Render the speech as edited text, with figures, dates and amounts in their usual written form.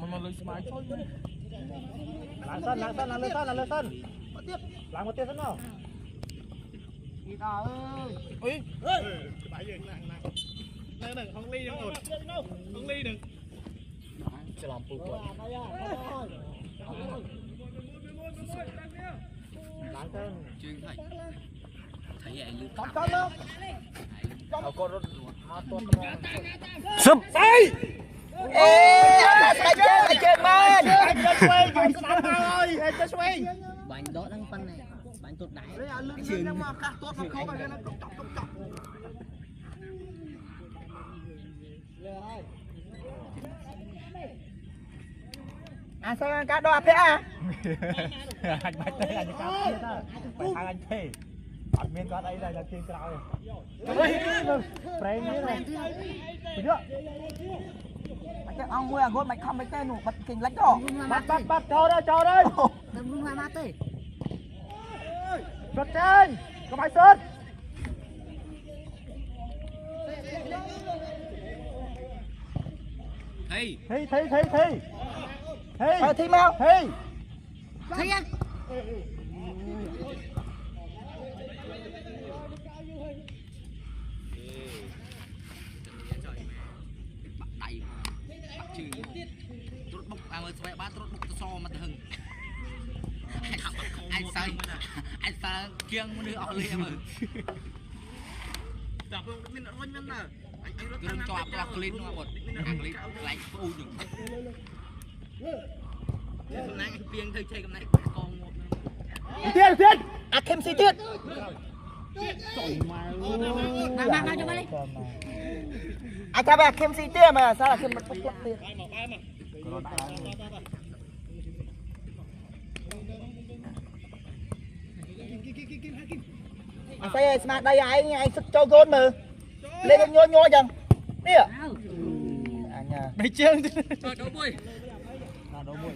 mà lưới smile thôi làm sân tiếp làm một tiếp sân nào đi tao ơi ơi bãi giờ nặng đừng không ly đừng không ly đừng sẽ làm phụ quần làm sân chuyên thầy thấy vậy như con luônเอาก็รถมาตัว ซึบ đây ê anh chơi man anh chơi xoay bánh đó đang phân này bánh tốt đáy trường mà cắt tốt mà không phải nó chọc à sao cá đo thế à anh bạch đây là những cá kia đó phải thằng anh thế bạn miền có đây là tiền cao rồi prey như này được chưa cái ông mua gốt mày không mấy cái nụ bật kinh lách đó bắt cho đây đừng luôn mà tê xuất trên có phải xuất hey thi mèo thấy anh đầy bắt chữ trút bốc à mới xoay ba trút bốc so mà hừng anh sai kiêng muốn đưa ở liền mà tập không mình nó nhanh mà anh cho áp clean mà một clean lại u nhung hôm nay anh kiêng thấy chơi hôm nay con một tiền à thêm xí tiền mang cho mày anh ta bè thêm xí tiền mà sao là thêm một chút tiền anh say smart đây anh sức cho gôn mà lên nhô chẳng đi à anh à mày chơi cho đấu bùi